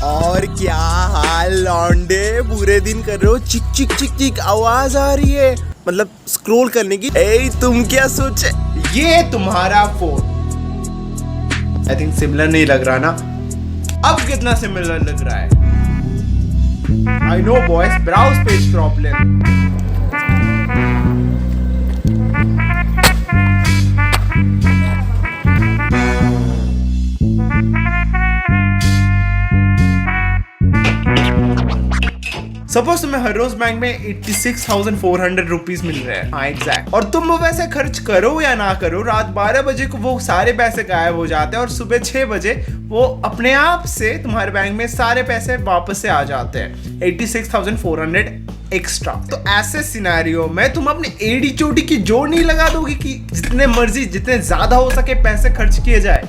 और क्या हाल लौंडे, पूरे दिन कर रहे हो चिक चिक चिक चिक आवाज आ रही है, मतलब स्क्रॉल करने की। ए तुम क्या सोचे, ये तुम्हारा फोन आई थिंक सिमिलर नहीं लग रहा ना। अब कितना सिमिलर लग रहा है? I know boys, browse page problem. Suppose तुम्हें हर रोज बैंक में 86,400 रुपीज मिल रहे हैं। हाँ एग्जैक्ट। और तुम वो वैसे खर्च करो या ना करो, रात 12 बजे को वो सारे पैसे गायब हो जाते हैं और सुबह 6 बजे वो अपने आप से तुम्हारे बैंक में सारे पैसे वापस से आ जाते हैं, 86,400 एक्स्ट्रा। तो ऐसे सिनेरियो में तुम अपने एडी चोटी की जोड़ नहीं लगा दोगे कि जितने मर्जी जितने ज्यादा हो सके पैसे खर्च किए जाए?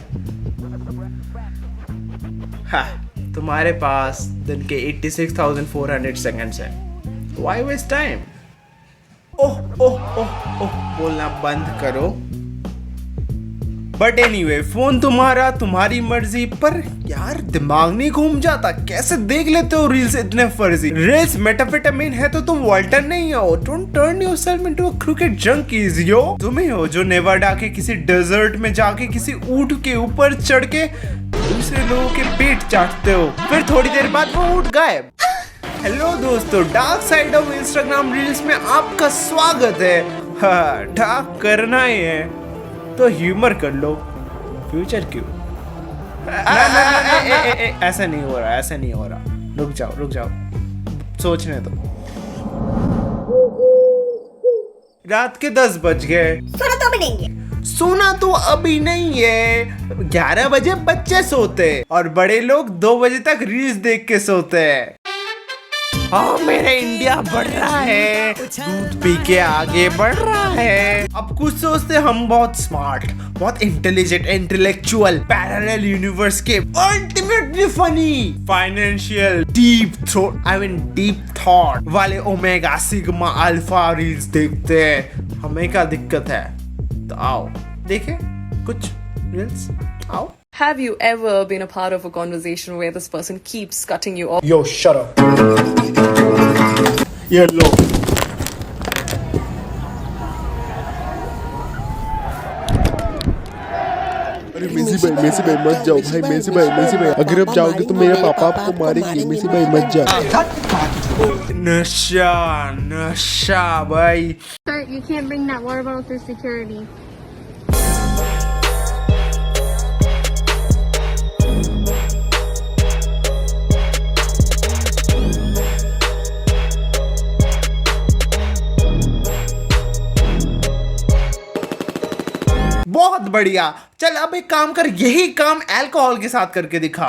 हाँ, तुम्हारे पास दिन के 86,400 सेकंड्स है। Why waste time? ओह ओह ओह ओह बोलना बंद करो। बट एनीवे, फोन तुम्हारा, तुम्हारी मर्जी, पर यार दिमाग नहीं घूम जाता? कैसे देख लेते हो रील्स इतने फर्जी? रील्स मेटाफेटामिन है तो तुम वॉल्टर नहीं हो। Don't turn yourself into a cricket junkies yo. तुम ही हो जो नेवाडा के किसी डेजर्ट में जाके किसी ऊंट के ऊपर चढ़ के दूसरे लोगों के पेट चाटते हो, फिर थोड़ी देर बाद वो ऊँट गायब। हेलो दोस्तों, dark side of Instagram reels में आपका स्वागत है। हाँ, डार्क करना ही है तो ह्यूमर कर लो, फ्यूचर क्यों? ऐसा नहीं हो रहा, ऐसा नहीं हो रहा। रुक जाओ, सोचने दो। रात के 10 बज गए। सोना तो अभी नहीं है, 11 बजे बच्चे सोते और बड़े लोग 2 बजे तक रील्स देख के सोते हैं। हाँ, मेरा इंडिया बढ़ रहा है, दूध पी के आगे बढ़ रहा है। अब कुछ सोचते हम बहुत स्मार्ट, बहुत इंटेलिजेंट, इंटेलेक्चुअल, पैरेलल यूनिवर्स के ultimately funny, financial, deep thought वाले ओमेगा सिग्मा अल्फा रील्स देखते हैं। हमें क्या दिक्कत है? तो आओ देखें कुछ रील्स, आओ। Have you ever been a part of a conversation where this person keeps cutting you off? Yo, shut up. ये लो। अरे मेसी भाई मत जाओ भाई, मेसी भाई अगर आप जाओगे तो मेरे पापा आपको मारेंगे। मेसी भाई मत जाओ। नशा भाई। Sir, you can't bring that water bottle through security. बहुत बढ़िया। चल अब एक काम कर, यही काम अल्कोहल के साथ करके दिखा।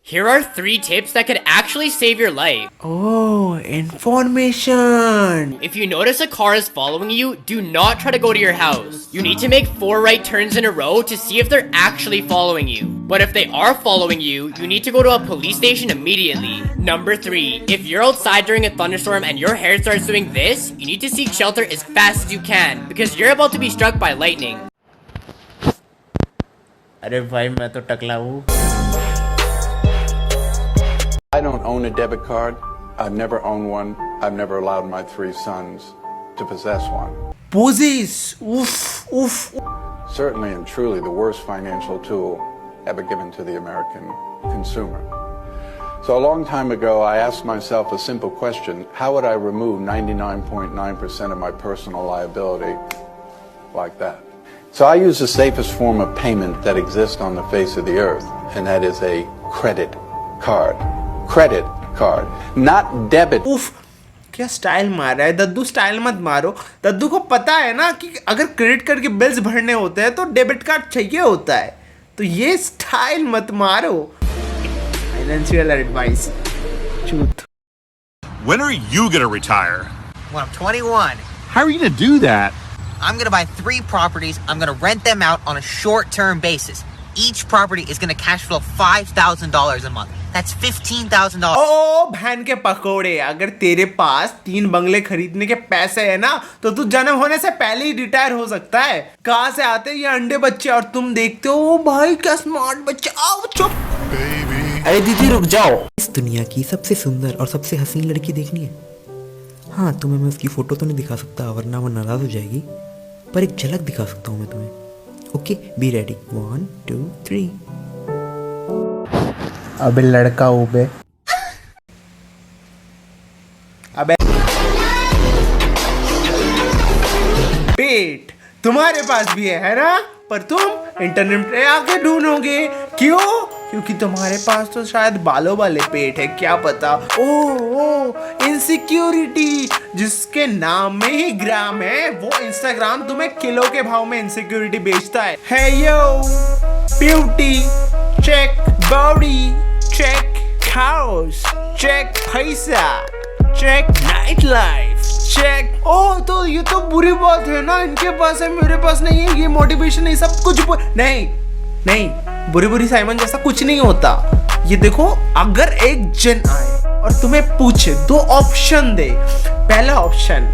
Here are 3 tips that could actually save your life. Oh, information. If you notice a car is following you, do not try to go to your house. You need to make 4 right turns in a row to see if they're actually following you. But if they are following you, you need to go to a police station immediately. Number 3, if you're outside during a thunderstorm and your hair starts doing this, you need to seek shelter as fast as you can because you're about to be struck by lightning. अरे भाई मैं तो टकला हूँ। I don't own a debit card. I've never owned one. I've never allowed my 3 sons to possess one. Posies. Oof, oof. Certainly and truly the worst financial tool ever given to the American consumer. So a long time ago, I asked myself a simple question. How would I remove 99.9% of my personal liability like that? So I use the safest form of payment that exists on the face of the earth, and that is a credit card. Credit card, not debit. उफ, क्या style मार रहा है दद्दू? Style मत मारो। दद्दू को पता है ना कि अगर क्रेडिट कार्ड के बिल्स भरने होते हैं तो डेबिट कार्ड चाहिए होता है, तो ये स्टाइल मत मारो। Financial advice truth. When are you gonna retire? When I'm 21. How are you gonna do that? I'm gonna buy 3 properties. I'm gonna rent them out on a short-term basis. Each property is gonna cash flow $5,000 a month. That's $15,000. ओ बहन के पकोड़े, अगर तेरे पास 3 बंगले खरीदने के पैसे है ना तो तू जन्म होने से पहले ही रिटायर हो सकता है। कहाँ से आते ये अंडे बच्चे और तुम देखते हो ओ भाई क्या स्मार्ट बच्चे। आओ चुप। अरे दीदी रुक जाओ। इस दुनिया की सबसे सुंदर और सबसे हसीन लड़की देखनी है? हाँ, तुम्हें मैं उसकी फोटो तो नहीं दिखा सकता वरना वो नाराज हो जाएगी, पर एक झलक दिखा सकता हूँ मैं तुम्हें। Okay, be ready. 1 2 3। अबे लड़का उबे, अबे पेट तुम्हारे पास भी है ना? पर तुम इंटरनेट पे आके ढूंढोगे क्यों? क्योंकि तुम्हारे पास तो शायद बालों वाले पेट है, क्या पता। ओ इनसिक्योरिटी, जिसके नाम में ही ग्राम है वो इंस्टाग्राम तुम्हें किलो के भाव में इनसिक्योरिटी बेचता है। Hey yo, beauty check, body check, house check, पैसा चेक, नाइट लाइफ चेक। ओ तो ये तो बुरी बात है ना, इनके पास है मेरे पास नहीं है, ये मोटिवेशन ये सब कुछ नहीं नहीं, बुरी साइमन जैसा कुछ नहीं होता। ये देखो, अगर एक जन आए और तुम्हें पूछे, 2 ऑप्शन दे। पहला ऑप्शन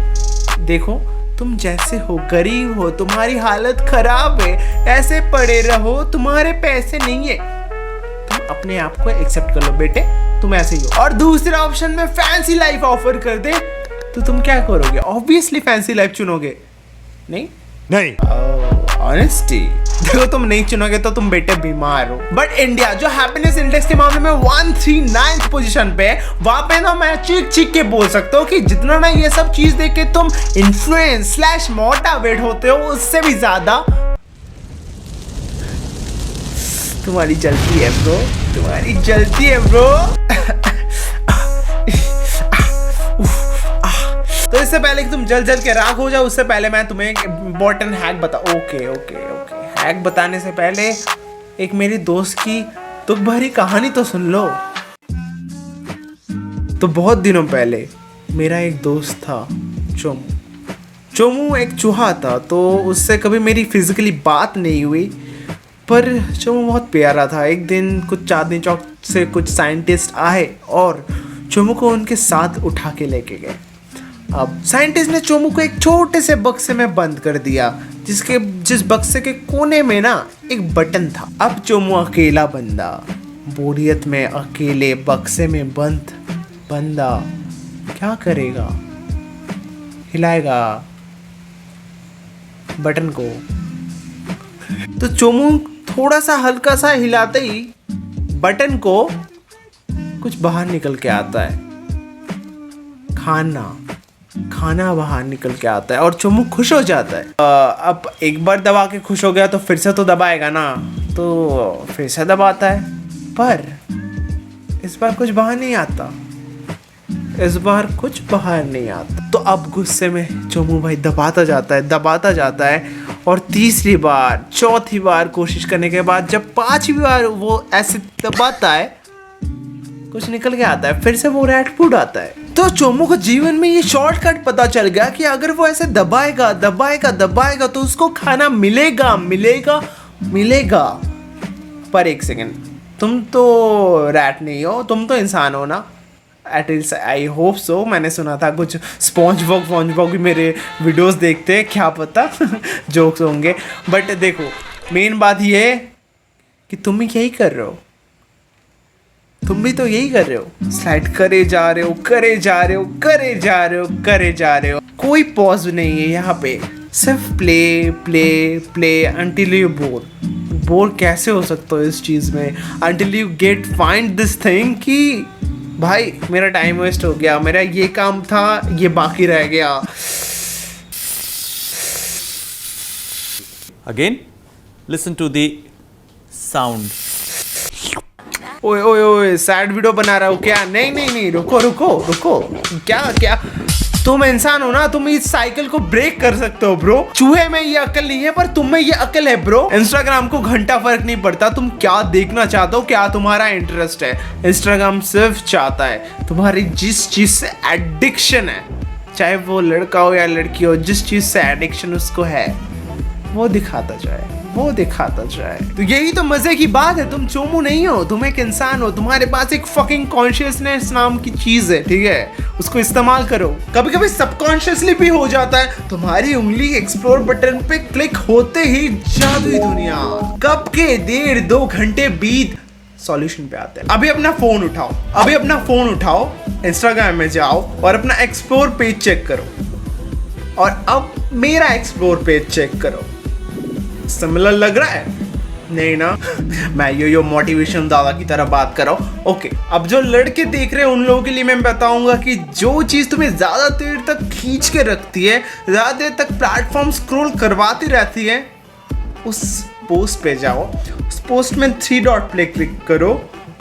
देखो, तुम जैसे हो, गरीब हो, तुम्हारी हालत खराब है, ऐसे पड़े रहो, तुम्हारे पैसे नहीं है, तुम अपने आप को एक्सेप्ट कर लो बेटे, तुम ऐसे ही हो। और दूसरा ऑप्शन में फैंसी लाइफ ऑफर कर दे तो तुम क्या करोगे? ऑब्वियसली फैंसी लाइफ चुनोगे, नहीं? ऑनेस्टी देखो, तुम नहीं चुनोगे तो तुम बेटे बीमार हो। बट इंडिया जो हैप्पीनेस इंडेक्स के मामले में 139 पोजीशन पे, वहां पे ना मैं चीख के बोल सकता हूँ कि जितना ना ये सब चीज देख के तुम इन्फ्लुएंस / मोटिवेट होते हो, उससे भी ज्यादा तुम्हारी जलती है ब्रो, तुम्हारी जलती है ब्रो। तो इससे पहले कि तुम जल के राख हो जाओ, उससे पहले मैं तुम्हें एक इम्पोर्टेंट हैक ओके हैक बताने से पहले एक मेरी दोस्त की दुख भरी कहानी तो सुन लो। तो बहुत दिनों पहले मेरा एक दोस्त था चोमू एक चूहा था। तो उससे कभी मेरी फिजिकली बात नहीं हुई, पर चोमू बहुत प्यारा था। एक दिन कुछ चांदनी चौक से कुछ साइंटिस्ट आए और चोमू को उनके साथ उठा के लेके गए। अब साइंटिस्ट ने चोमू को एक छोटे से बक्से में बंद कर दिया, जिस बक्से के कोने में ना एक बटन था। अब चोमू अकेला बंदा, बोरियत में अकेले बक्से में बंदा क्या करेगा? हिलाएगा बटन को। तो चोमू थोड़ा सा हल्का सा हिलाते ही बटन को कुछ बाहर निकल के आता है, खाना बाहर निकल के आता है और चोमू खुश हो जाता है। अब एक बार दबा के खुश हो गया तो फिर से तो दबाएगा ना, तो फिर से दबाता है, पर इस बार कुछ बाहर नहीं आता। तो अब गुस्से में चोमू भाई दबाता जाता है और तीसरी बार, चौथी बार कोशिश करने के बाद जब 5वीं बार वो ऐसे दबाता है, कुछ निकल के आता है, फिर से वो रैट फूड आता है। तो चोमू को जीवन में ये शॉर्टकट पता चल गया कि अगर वो ऐसे दबाएगा तो उसको खाना मिलेगा। पर एक सेकंड, तुम तो रैट नहीं हो, तुम तो इंसान हो ना? At least I hope so. मैंने सुना था कुछ स्पॉन्ज बॉग भी मेरे वीडियोस देखते हैं, क्या पता जोक्स होंगे। बट देखो, मेन बात ये है कि तुम भी यही कर रहे हो, तुम भी तो यही कर रहे हो, स्लाइड करे जा रहे हो। कोई पॉज नहीं है यहाँ पे, सिर्फ प्ले अंटिल यू बोर कैसे हो सकते हो इस चीज में, until you get find this thing कि भाई मेरा टाइम वेस्ट हो गया, मेरा ये काम था, ये बाकी रह गया। Again, listen to the sound. ओए सैड वीडियो बना रहा हूँ क्या? नहीं, रुको। क्या तुम इंसान हो ना, तुम इस साइकिल को ब्रेक कर सकते हो ब्रो। चूहे में ये अकल नहीं है, पर तुम में ये अकल है ब्रो। इंस्टाग्राम को घंटा फर्क नहीं पड़ता तुम क्या देखना चाहते हो, क्या तुम्हारा इंटरेस्ट है। इंस्टाग्राम सिर्फ चाहता है तुम्हारी जिस चीज से एडिक्शन है, चाहे वो लड़का हो या लड़की हो, जिस चीज से एडिक्शन उसको है, वो दिखाता जाए, वो दिखाता जाए। तो यही तो मजे की बात है, तुम चोमू नहीं हो, तुम एक इंसान हो, तुम्हारे पास एक फकिंग कॉन्शियसनेस नाम की चीज है, ठीक है, उसको इस्तेमाल करो। कभी कभी सबकॉन्शियसली भी हो जाता है, तुम्हारी उंगली एक्सप्लोर बटन पे क्लिक होते ही जादुई दुनिया, कब के 1.5-2 घंटे बीत सॉल्यूशन पे आते हैं। अभी अपना फोन उठाओ, इंस्टाग्राम में जाओ और अपना एक्सप्लोर पेज चेक करो, और अब मेरा एक्सप्लोर पेज चेक करो। सिमिलर लग रहा है? नहीं ना? मैं यो मोटिवेशन दादा की तरह बात कर रहा हूँ। ओके, अब जो लड़के देख रहे हैं उन लोगों के लिए मैं बताऊंगा कि जो चीज तुम्हें ज्यादा देर तक खींच के रखती है, ज्यादा देर तक प्लेटफॉर्म स्क्रॉल करवाती रहती है, उस पोस्ट पे जाओ, उस पोस्ट में 3 डॉट पे क्लिक करो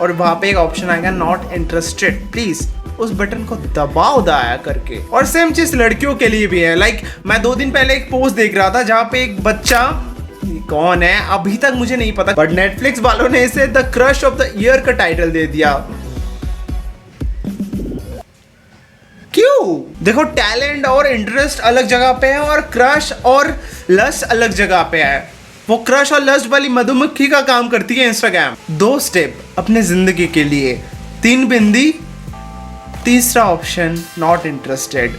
और वहां पे एक ऑप्शन आएगा नॉट इंटरेस्टेड, प्लीज उस बटन को दबाओ दाया करके। और सेम चीज लड़कियों के लिए भी है। लाइक मैं 2 दिन पहले एक पोस्ट देख रहा था जहां पे एक बच्चा, कौन है अभी तक मुझे नहीं पता, बट नेटफ्लिक्स वालों ने इसे the crush of the year का टाइटल दे दिया। क्यों? देखो, टैलेंट और इंटरेस्ट अलग जगह पे है और क्रश और लस्ट अलग जगह पे है। वो क्रश और लस्ट वाली मधुमक्खी का काम करती है इंस्टाग्राम। 2 स्टेप अपने जिंदगी के लिए, 3 बिंदी, तीसरा ऑप्शन नॉट इंटरेस्टेड,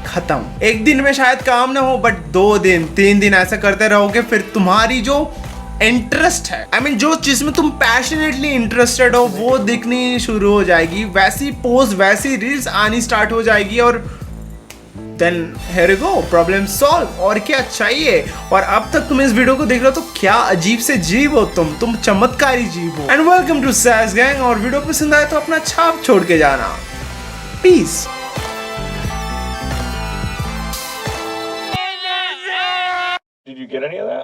खत्म। एक दिन में शायद काम ना हो, बट 2 दिन 3 दिन ऐसा करते रहोगे, फिर तुम्हारी जो इंटरेस्ट है, I mean, जो चीज में तुम पैशनेटली इंटरेस्टेड हो वो दिखनी शुरू हो जाएगी, वैसी पोस्ट वैसी रील्स आनी स्टार्ट हो जाएगी, और then here you go, problem solve. और क्या चाहिए? और अब तक तुम इस वीडियो को देख रहे हो तो क्या अजीब से जीव हो तुम चमत्कारी जीव हो। And welcome to sass gang. और वीडियो पसंद आए तो अपना छाप छोड़ के जाना। Peace. Did you get any of that?